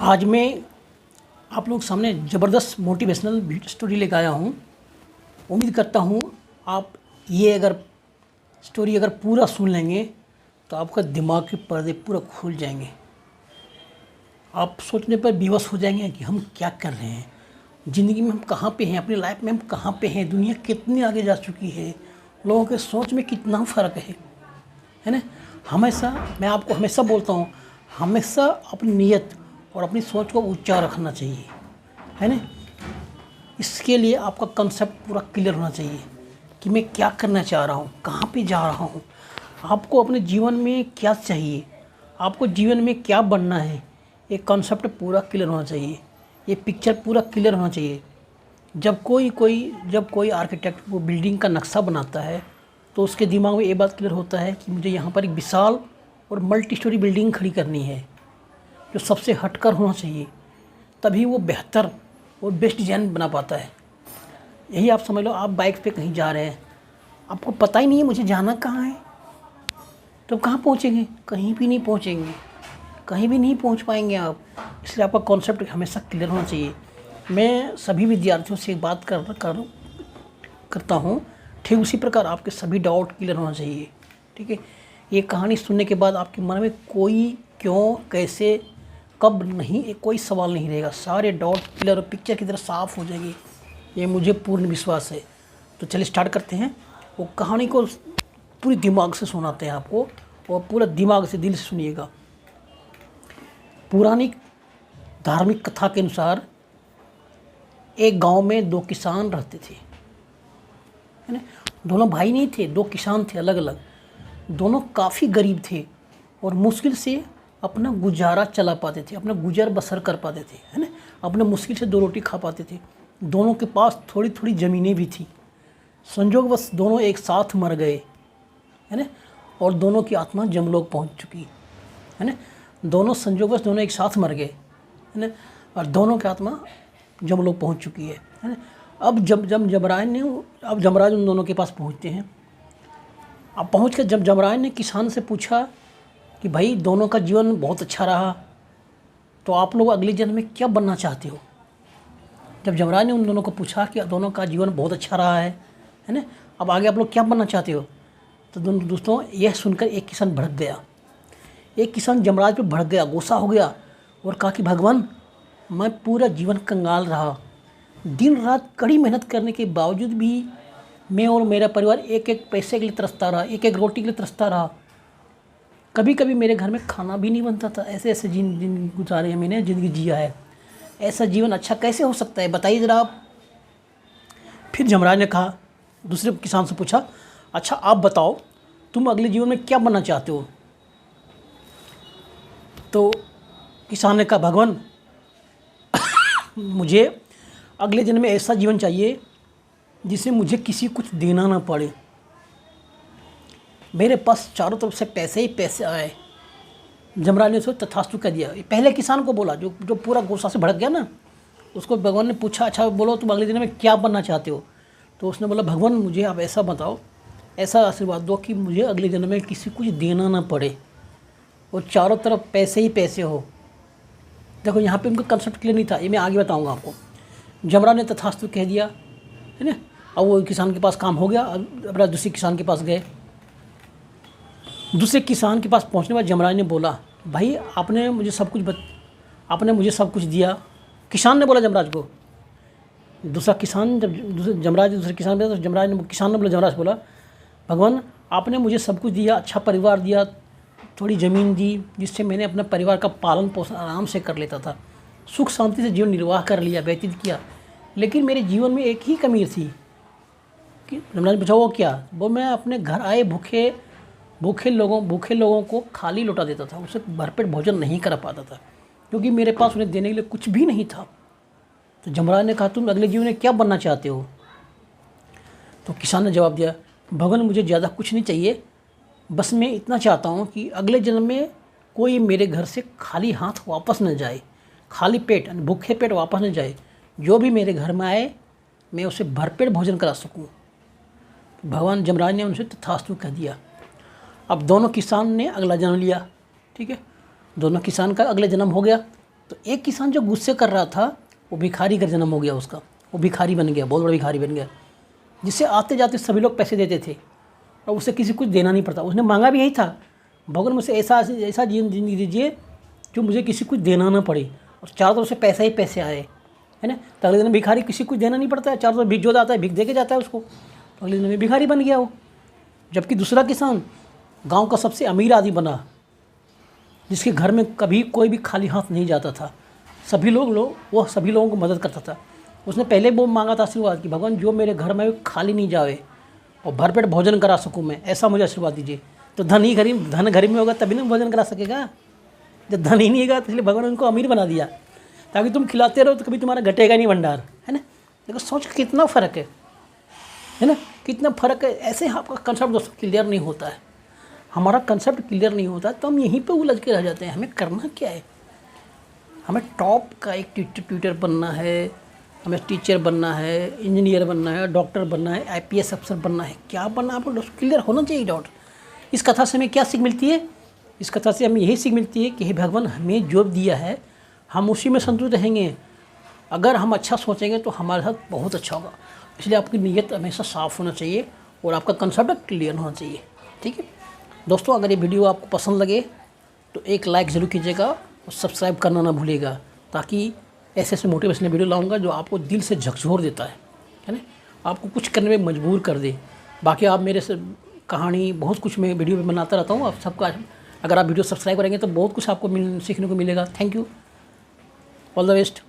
आज मैं आप लोग सामने ज़बरदस्त मोटिवेशनल स्टोरी लेकर आया हूँ। उम्मीद करता हूँ आप ये स्टोरी अगर पूरा सुन लेंगे तो आपका दिमाग के पर्दे पूरा खुल जाएंगे। आप सोचने पर विवश हो जाएंगे कि हम क्या कर रहे हैं, ज़िंदगी में हम कहाँ पे हैं, अपनी लाइफ में हम कहाँ पे हैं, दुनिया कितनी आगे जा चुकी है, लोगों के सोच में कितना फ़र्क है ना। हमेशा मैं आपको हमेशा बोलता हूँ, हमेशा अपनी नीयत और अपनी सोच को ऊंचा रखना चाहिए, है ना। इसके लिए आपका कंसेप्ट पूरा क्लियर होना चाहिए कि मैं क्या करना चाह रहा हूँ, कहाँ पे जा रहा हूँ, आपको अपने जीवन में क्या चाहिए, आपको जीवन में क्या बनना है। ये कंसेप्ट पूरा क्लियर होना चाहिए, ये पिक्चर पूरा क्लियर होना चाहिए। जब कोई आर्किटेक्ट वो बिल्डिंग का नक्शा बनाता है तो उसके दिमाग में ये बात क्लियर होता है कि मुझे यहाँ पर एक विशाल और मल्टी स्टोरी बिल्डिंग खड़ी करनी है जो सबसे हटकर होना चाहिए, तभी वो बेहतर और बेस्ट डिज़ाइन बना पाता है। यही आप समझ लो, आप बाइक पे कहीं जा रहे हैं, आपको पता ही नहीं है मुझे जाना कहाँ है, तो कहाँ पहुँचेंगे? कहीं भी नहीं पहुँचेंगे, कहीं भी नहीं पहुँच पाएंगे आप। इसलिए आपका कॉन्सेप्ट हमेशा क्लियर होना चाहिए। मैं सभी विद्यार्थियों से एक बात करता हूँ, ठीक उसी प्रकार आपके सभी डाउट क्लियर होना चाहिए, ठीक है। ये कहानी सुनने के बाद आपके मन में कोई क्यों, कैसे, कब नहीं, कोई सवाल नहीं रहेगा। सारे डाउट क्लियर और पिक्चर की तरह साफ़ हो जाएगी, ये मुझे पूर्ण विश्वास है। तो चलिए स्टार्ट करते हैं। वो कहानी को पूरी दिमाग से सुनाते हैं आपको, और पूरा दिमाग से, दिल से सुनिएगा। पुरानी धार्मिक कथा के अनुसार एक गांव में दो किसान रहते थे, है ना। दोनों भाई नहीं थे, दो किसान थे अलग अलग। दोनों काफ़ी गरीब थे और मुश्किल से अपना गुजारा चला पाते थे, अपना गुजर बसर कर पाते थे, है ना। अपने मुश्किल से दो रोटी खा पाते थे। दोनों के पास थोड़ी थोड़ी ज़मीनें भी थी। संयोगवश दोनों एक साथ मर गए, है ना, और दोनों की आत्मा जमलोक पहुंच चुकी, है ना। दोनों संयोगवश दोनों एक साथ मर गए, है ना, और दोनों की आत्मा जमलोक पहुंच चुकी है ना। अब जब जमराज उन दोनों के पास पहुंचते हैं। अब पहुंच कर जब जमराज ने किसान से पूछा कि भाई दोनों का जीवन बहुत अच्छा रहा, तो आप लोग अगले जन्म में क्या बनना चाहते हो। जब जमराज ने उन दोनों को पूछा कि दोनों का जीवन बहुत अच्छा रहा है ना, अब आगे आप लोग क्या बनना चाहते हो, तो दोस्तों यह सुनकर एक किसान भड़क गया। एक किसान जमराज पे भड़क गया, गुस्सा हो गया और कहा कि भगवान, मैं पूरा जीवन कंगाल रहा, दिन रात कड़ी मेहनत करने के बावजूद भी मैं और मेरा परिवार एक एक पैसे के लिए तरसता रहा, एक एक रोटी के लिए तरसता रहा। कभी कभी मेरे घर में खाना भी नहीं बनता था। ऐसे ऐसे जिंदगी गुजारे हैं, मैंने ज़िंदगी जिया है। ऐसा जीवन अच्छा कैसे हो सकता है, बताइए ज़रा आप। फिर जमराज ने कहा, दूसरे किसान से पूछा, अच्छा आप बताओ, तुम अगले जीवन में क्या बनना चाहते हो। तो किसान ने कहा, भगवान मुझे अगले जन्म में ऐसा जीवन चाहिए जिसमें मुझे किसी कुछ देना ना पड़े, मेरे पास चारों तरफ से पैसे ही पैसे आए। जमराज ने उसको तथास्तु कह दिया। पहले किसान को बोला, जो पूरा गुस्सा से भड़क गया ना, उसको भगवान ने पूछा, अच्छा बोलो तुम अगले जन्म में क्या बनना चाहते हो। तो उसने बोला, भगवान मुझे आप ऐसा बताओ, ऐसा आशीर्वाद दो कि मुझे अगले जन्म में किसी कुछ देना ना पड़े और चारों तरफ पैसे ही पैसे हो। देखो यहाँ पे उनका कंसेप्ट क्लियर नहीं था, ये मैं आगे बताऊँगा आपको। जमराज ने तथास्तु कह दिया, है ना। अब वो किसान के पास काम हो गया। अब दूसरे किसान के पास गए। दूसरे किसान के पास पहुंचने के बाद जमराज ने बोला, भाई आपने मुझे सब कुछ दिया। किसान ने बोला जमराज को। दूसरा किसान दूसरे किसान ने बोला, जमराज बोला, भगवान आपने मुझे सब कुछ दिया, अच्छा परिवार दिया, थोड़ी ज़मीन दी, जिससे मैंने अपने परिवार का पालन पोषण आराम से कर लेता था, सुख शांति से जीवन निर्वाह कर लिया, व्यतीत किया। लेकिन मेरे जीवन में एक ही कमी थी कि जमराज पूछा, वो क्या। वो मैं अपने घर आए भूखे लोगों को खाली लौटा देता था, उसे भरपेट भोजन नहीं कर पाता था, क्योंकि मेरे पास उन्हें देने के लिए कुछ भी नहीं था। तो जमराज ने कहा, तुम अगले जीवन में क्या बनना चाहते हो। तो किसान ने जवाब दिया, भगवान मुझे ज़्यादा कुछ नहीं चाहिए, बस मैं इतना चाहता हूँ कि अगले जन्म में कोई मेरे घर से खाली हाथ वापस न जाए, खाली पेट भूखे पेट वापस न जाए। जो भी मेरे घर में आए मैं उसे भरपेट भोजन करा सकूँ। भगवान जमराज ने उनसे तथास्तु कह दिया। अब दोनों किसान ने अगला जन्म लिया, ठीक है। दोनों किसान का अगले जन्म हो गया। तो एक किसान जो गुस्से कर रहा था वो भिखारी का जन्म हो गया उसका, वो भिखारी बन गया, बहुत बड़ा भिखारी बन गया, जिससे आते जाते सभी लोग पैसे देते थे और उसे किसी कुछ देना नहीं पड़ता। उसने मांगा भी यही था, भगवान मुझसे ऐसा ऐसा जीवन जिंदगी दीजिए जो मुझे किसी कुछ देना ना पड़े, और चारों तरफ से पैसा ही पैसे आए, है ना। तो अगले दिन भिखारी किसी कुछ देना नहीं पड़ता है, चारों तरफ भिख जो जाता है भिख दे के जाता है उसको, तो अगले दिन में भिखारी बन गया वो। जबकि दूसरा किसान गाँव का सबसे अमीर आदमी बना, जिसके घर में कभी कोई भी खाली हाथ नहीं जाता था, सभी लोग वो सभी लोगों को मदद करता था। उसने पहले वो मांगा था आशीर्वाद कि भगवान जो मेरे घर में खाली नहीं जाए और भरपेट भोजन करा सकूं मैं, ऐसा मुझे आशीर्वाद दीजिए। तो धन घर में होगा तभी ना भोजन करा सकेगा, जब धन ही नहीं होगा तो इसलिए भगवान ने उनको अमीर बना दिया, ताकि तुम खिलाते रहो तो कभी तुम्हारा घटेगा नहीं भंडार, है ना। देखो सोच कितना फ़र्क है ना, कितना फ़र्क है। ऐसे आपका कंसेप्ट दोस्तों क्लियर नहीं होता है, हमारा कंसेप्ट क्लियर नहीं होता तो हम यहीं पे उलझ के रह जाते हैं। हमें करना क्या है, हमें टॉप का एक ट्यूटर बनना है, हमें टीचर बनना है, इंजीनियर बनना है, डॉक्टर बनना है, आईपीएस अफसर बनना है, क्या बनना है आपको दोस्तों क्लियर होना चाहिए डाउट। इस कथा से हमें क्या सीख मिलती है, इस कथा से हमें यही सीख मिलती है कि हे भगवान हमें जो दिया है हम उसी में संतुष्ट रहेंगे। अगर हम अच्छा सोचेंगे तो हमारे साथ बहुत अच्छा होगा। इसलिए आपकी नीयत हमेशा साफ़ होना चाहिए और आपका कंसेप्ट क्लियर होना चाहिए। ठीक है दोस्तों, अगर ये वीडियो आपको पसंद लगे तो एक लाइक ज़रूर कीजिएगा और सब्सक्राइब करना ना भूलिएगा, ताकि ऐसे ऐसे मोटिवेशनल वीडियो लाऊंगा जो आपको दिल से झकझोर देता है ना, आपको कुछ करने में मजबूर कर दे। बाकी आप मेरे से कहानी बहुत कुछ मैं वीडियो में बनाता रहता हूँ, आप सबका अगर आप वीडियो सब्सक्राइब करेंगे तो बहुत कुछ आपको सीखने को मिलेगा। Thank you, all the best.